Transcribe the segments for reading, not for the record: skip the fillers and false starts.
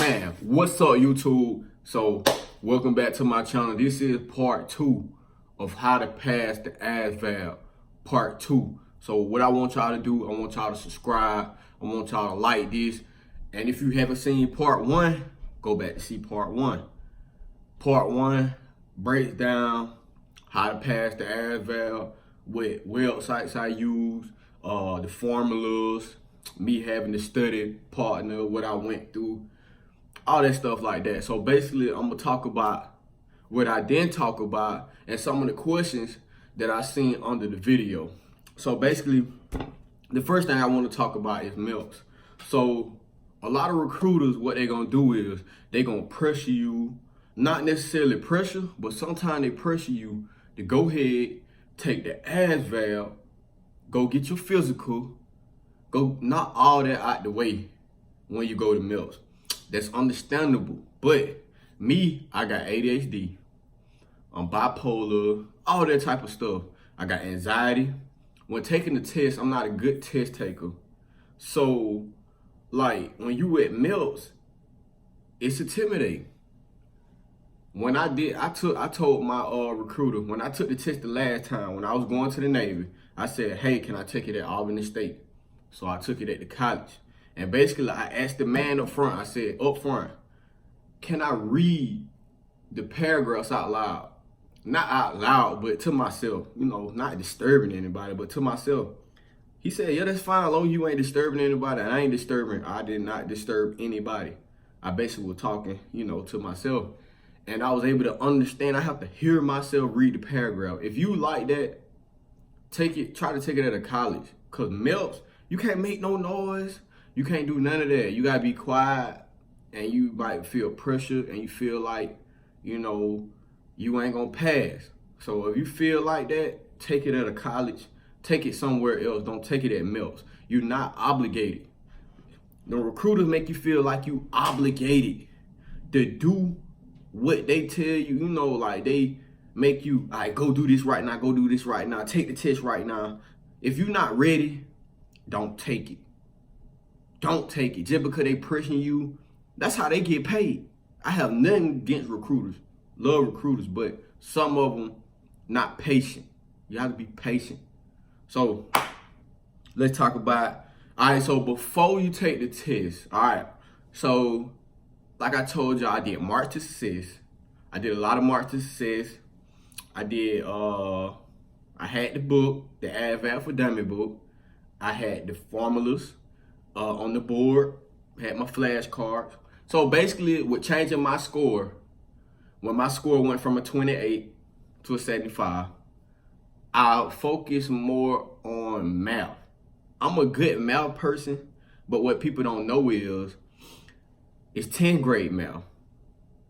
Man, what's up, YouTube? So, welcome back to my channel. This is part 2 of how to pass the Asvab, part 2. So, what I want y'all to do, I want y'all to subscribe. I want y'all to like this. And if you haven't seen part 1, go back to see part 1. Part 1 breaks down how to pass the Asvab, what websites I use, the formulas, me having to study partner, what I went through, all that stuff like that. So basically, I'm gonna talk about what I didn't talk about and some of the questions that I seen under the video. So basically, the first thing I want to talk about is milks. So a lot of recruiters, what they're gonna do is they're gonna pressure you, not necessarily pressure, but sometimes they pressure you to go ahead, take the Asvab, go get your physical, go knock all that out the way when you go to milks. That's understandable. But me, I got ADHD, I'm bipolar, all that type of stuff. I got anxiety. When taking the test, I'm not a good test taker. So, like, when you at milks, it's intimidating. When I told my recruiter, when I took the test the last time, when I was going to the Navy, I said, hey, can I take it at Albany State? So I took it at the college. And basically, I asked the man up front, I said, up front, can I read the paragraphs out loud? Not out loud, but to myself, you know, not disturbing anybody, but to myself. He said, yeah, that's fine, as long as you ain't disturbing anybody. And I did not disturb anybody. I basically was talking, you know, to myself. And I was able to understand, I have to hear myself read the paragraph. If you like that, try to take it at a college. Cause milks, you can't make no noise. You can't do none of that. You gotta be quiet, and you might feel pressure, and you feel like, you know, you ain't gonna pass. So if you feel like that, take it at a college. Take it somewhere else. Don't take it at milks. You're not obligated. The recruiters make you feel like you obligated to do what they tell you. You know, like they make you, all right, go do this right now. Go do this right now. Take the test right now. If you're not ready, don't take it. Don't take it. Just because they pressuring you, that's how they get paid. I have nothing against recruiters. Love recruiters, but some of them not patient. You have to be patient. So let's talk about, all right, so before you take the test, all right, so like I told you, I did March to Success. I did a lot of March to Success. I had the book, the Asvab for Dummy book. I had the formulas on the board, had my flashcards. So basically, with changing my score, when my score went from a 28 to a 75, I focused more on math. I'm a good math person, but what people don't know is it's 10th grade math.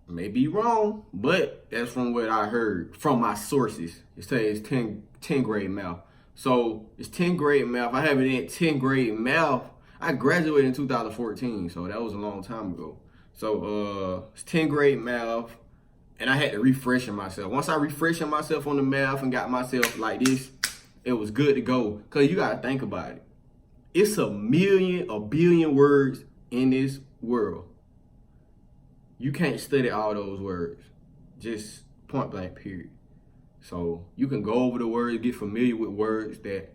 May be wrong, but that's from what I heard from my sources. It says 10th grade math. So it's 10th grade math. I have it in 10th grade math. I graduated in 2014, so that was a long time ago. So it's 10th grade math, and I had to refresh myself. Once I refreshed myself on the math and got myself like this, it was good to go. Because you got to think about it. It's a billion words in this world. You can't study all those words. Just point blank, period. So you can go over the words, get familiar with words that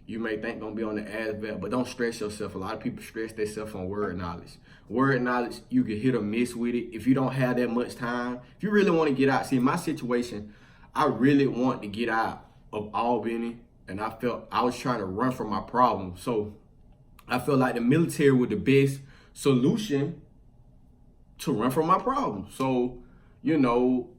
you may think don't be on the Asvab, but don't stress yourself. A lot of people stress themselves on word knowledge. Word knowledge, you can hit or miss with it. If you don't have that much time, if you really want to get out, see my situation, I really want to get out of Albany, and I felt I was trying to run from my problem. So I felt like the military was the best solution to run from my problem. So, you know,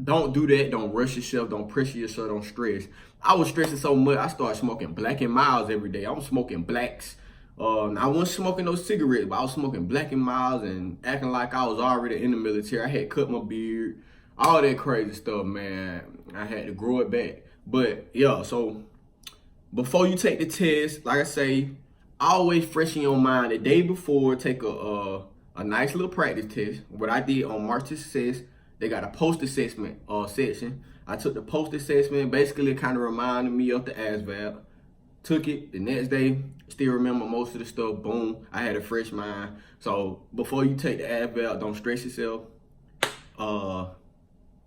don't do that. Don't rush yourself. Don't pressure yourself. Don't stress. I was stressing so much, I started smoking Black and Miles every day. I was smoking blacks. I wasn't smoking no cigarettes, but I was smoking Black and Miles and acting like I was already in the military. I had cut my beard, all that crazy stuff, man. I had to grow it back. But yeah, so before you take the test, like I say, always fresh in your mind the day before. Take a nice little practice test. What I did on March to Success, they got a post assessment section. I took the post assessment. Basically, it kind of reminded me of the Asvab. Took it the next day, still remember most of the stuff. Boom, I had a fresh mind. So before you take the Asvab, don't stress yourself.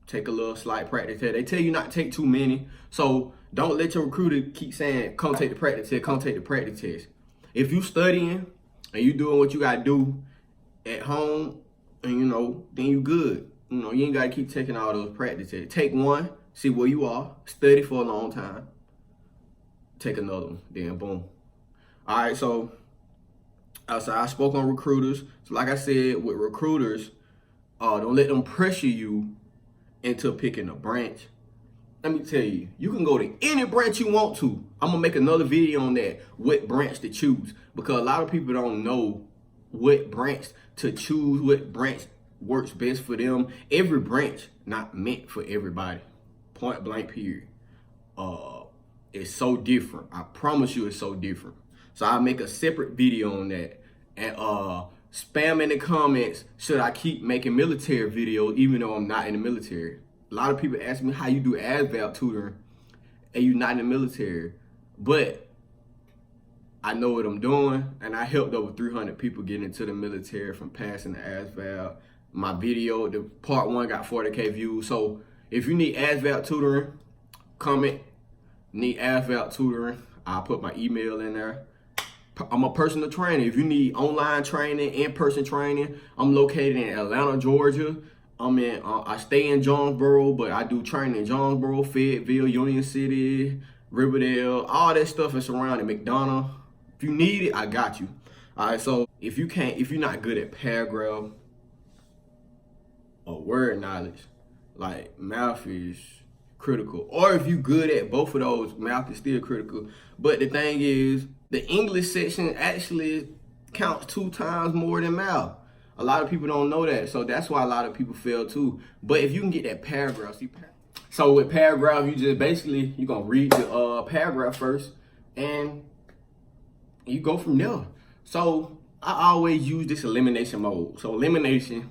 Take a little slight practice test. They tell you not to take too many. So don't let your recruiter keep saying, come take the practice test, come take the practice test. If you studying and you doing what you gotta do at home, and then you good. You ain't gotta keep taking all those practice tests. Take one, see where you are, study for a long time. Take another one, then boom. All right, so I spoke on recruiters. So like I said, with recruiters, don't let them pressure you into picking a branch. Let me tell you, you can go to any branch you want to. I'm gonna make another video on that, what branch to choose, because a lot of people don't know what branch to choose, what branch works best for them. Every branch not meant for everybody. Point blank period. It's so different. I promise you it's so different. So I'll make a separate video on that. And spam in the comments, should I keep making military videos even though I'm not in the military? A lot of people ask me how you do Asvab tutoring and you're not in the military. But I know what I'm doing, and I helped over 300 people get into the military from passing the Asvab. My video, the part 1 got 40K views. So if you need Asvab tutoring, comment, need Asvab tutoring, I'll put my email in there. I'm a personal trainer. If you need online training, in-person training, I'm located in Atlanta, Georgia. I stay in Jonesboro, but I do training in Jonesboro, Fayetteville, Union City, Riverdale, all that stuff is surrounding McDonough. If you need it, I got you. All right, so if you're not good at paragraph or word knowledge, like math is critical. Or if you're good at both of those, math is still critical. But the thing is, the English section actually counts 2 times more than math. A lot of people don't know that, so that's why a lot of people fail too. But if you can get that paragraph, so with paragraph, you're gonna read the paragraph first, and you go from there. So I always use this elimination mode. So elimination,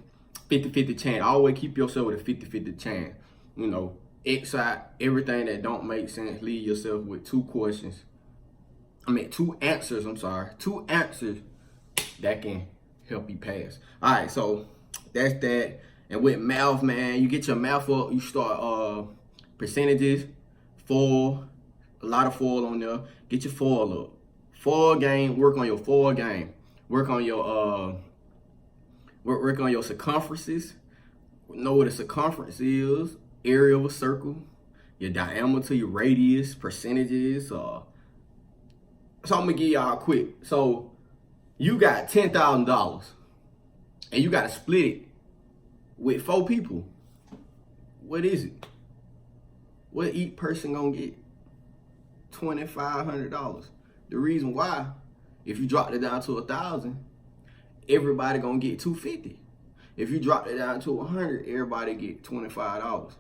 50-50 chance. Always keep yourself with a 50-50 chance. X out everything that don't make sense. Leave yourself with 2 answers. 2 answers that can help you pass. All right, so that's that. And with math, man, you get your math up. You start percentages, foil, a lot of foil on there. Get your foil up. Foil game. Work on your foil game. Work on your work on your circumferences. Know what a circumference is. Area of a circle. Your diameter, your radius, percentages. So I'm gonna give y'all quick. So you got $10,000 and you gotta split it with 4 people. What is it? What each person gonna get? $2,500. The reason why, if you drop it down to 1,000, everybody gonna get $250. If you drop it down to 100, everybody get $25.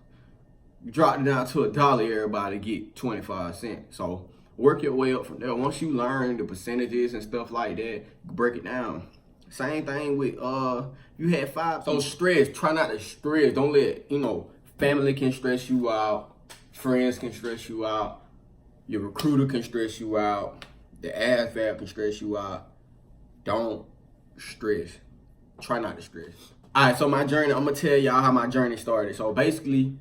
You drop it down to $1, everybody get 25 cents. So work your way up from there. Once you learn the percentages and stuff like that, break it down. Same thing with you had 5. So stress, try not to stress. Don't let, family can stress you out, friends can stress you out, your recruiter can stress you out, the Asvab can stress you out. Don't stress. Try not to stress. All right, so my journey, I'm gonna tell y'all how my journey started. So basically,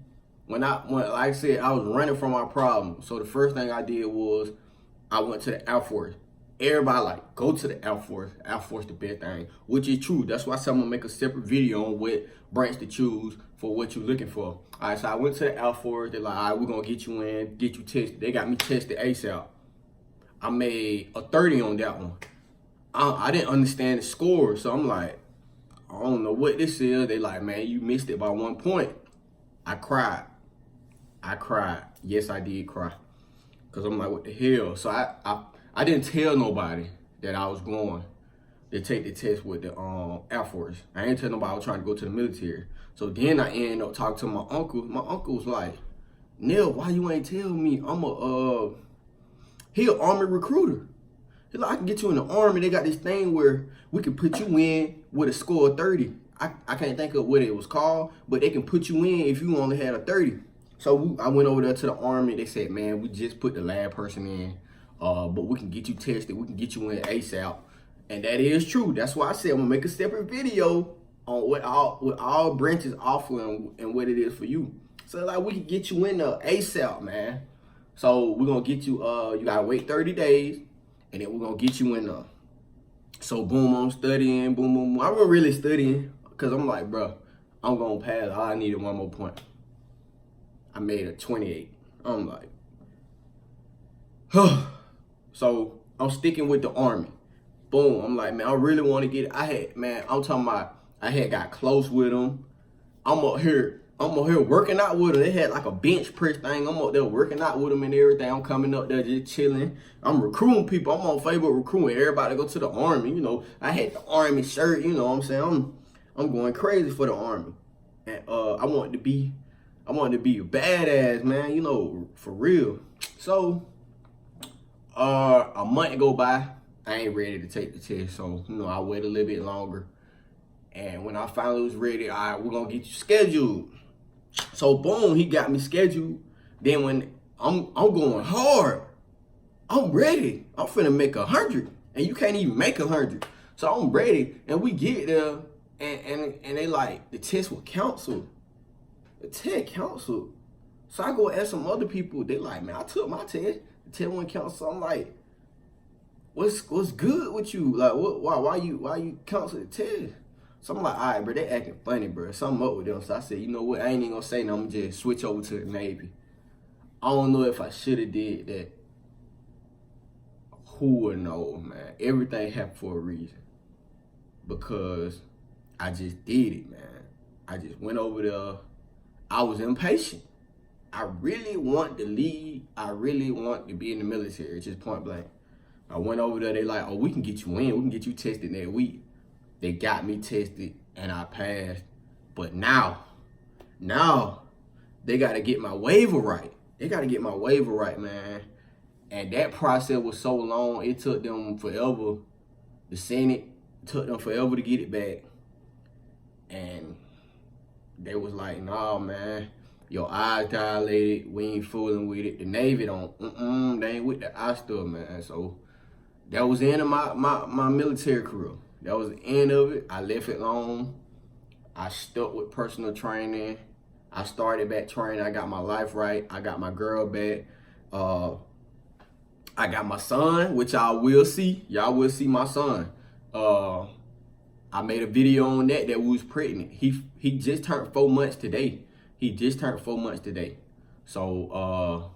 when like I said, I was running from my problem. So the first thing I did was I went to the Air Force. Everybody go to the Air Force. Air Force the best thing, which is true. That's why I'm gonna make a separate video on what branch to choose for what you're looking for. All right, so I went to the Air Force. They're like, all right, we're gonna get you in, get you tested. They got me tested ASAP. I made a 30 on that one. I didn't understand the score, so I'm like, I don't know what this is. They like, man, you missed it by 1 point. I cried. Yes, I did cry. Cause I'm like, what the hell? So I didn't tell nobody that I was going to take the test with the Air Force. I didn't tell nobody I was trying to go to the military. So then I ended up talking to my uncle. My uncle was like, Neil, why you ain't tell me? He an Army recruiter. He's like, I can get you in the Army. They got this thing where we can put you in with a score of 30. I can't think of what it was called, but they can put you in if you only had a 30. So I went over there to the Army. They said, man, we just put the lab person in. but we can get you tested. We can get you in ASAP. And that is true. That's why I said I'm gonna make a separate video on what all branches offer and what it is for you. So like we can get you in the ASAP, man. So we're gonna get you, you gotta wait 30 days, and then we're gonna get you in the. So boom, I'm studying, boom, boom, boom. I wasn't really studying, cause I'm like, bro, I'm gonna pass. All I needed one more point. I made a 28. I'm like, huh. So I'm sticking with the Army. Boom, I'm like, man, I really want to get it. I'm talking about, I had got close with them. I'm up here working out with them. They had like a bench press thing. I'm up there working out with them and everything. I'm coming up there just chilling. I'm recruiting people. I'm on Facebook recruiting everybody to go to the Army. You know, I had the Army shirt. You know what I'm saying? I'm going crazy for the Army. And I wanted to be a badass, man. You know, for real. So a month go by. I ain't ready to take the test. So, you know, I wait a little bit longer. And when I finally was ready, all right, we're gonna get you scheduled. So boom, he got me scheduled. Then when I'm going hard, I'm ready. I'm finna make 100, and you can't even make 100. So I'm ready, and we get there, and they like the test was canceled. The test canceled. So I go ask some other people. They like, man, I took my test. The test wasn't canceled. So I'm like, what's good with you? Like, why you cancel the test? So I'm like, all right, bro, they acting funny, bro. Something up with them. So I said, you know what? I ain't even gonna say no. I'm gonna just switch over to the Navy. I don't know if I should have did that. Who would know, man? Everything happened for a reason. Because I just did it, man. I just went over there. I was impatient. I really want to leave. I really want to be in the military, just point blank. I went over there. They like, oh, we can get you in. We can get you tested next week. They got me tested and I passed. But now they got to get my waiver right. They got to get my waiver right, man. And that process was so long. It took them forever. The Senate took them forever to get it back. And they was like, nah, man, your eyes dilated. We ain't fooling with it. The Navy don't, they ain't with the eye stuff, man. So that was the end of my military career. That was the end of it. I left it alone. I stuck with personal training. I started back training. I got my life right. I got my girl back. I got my son, which y'all will see. Y'all will see my son. I made a video on that we was pregnant. He just turned 4 months today. So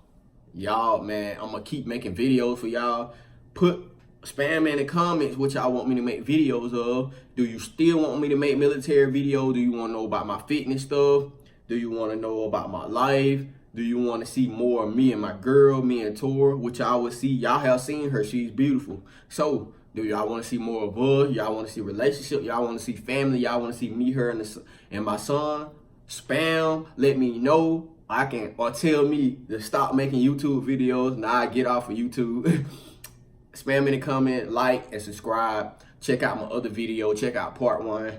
y'all, man, I'm gonna keep making videos for y'all. Spam in the comments what y'all want me to make videos of. Do you still want me to make military videos? Do you want to know about my fitness stuff? Do you want to know about my life? Do you want to see more of me and my girl, me and Tora, which y'all will see? Y'all have seen her. She's beautiful. So do y'all want to see more of her? Y'all want to see relationship? Y'all want to see family? Y'all want to see me, her, and my son? Spam. Let me know. Or tell me to stop making YouTube videos. Now I get off of YouTube. Spam in the comment, like, and subscribe. Check out my other video. Check out part 1.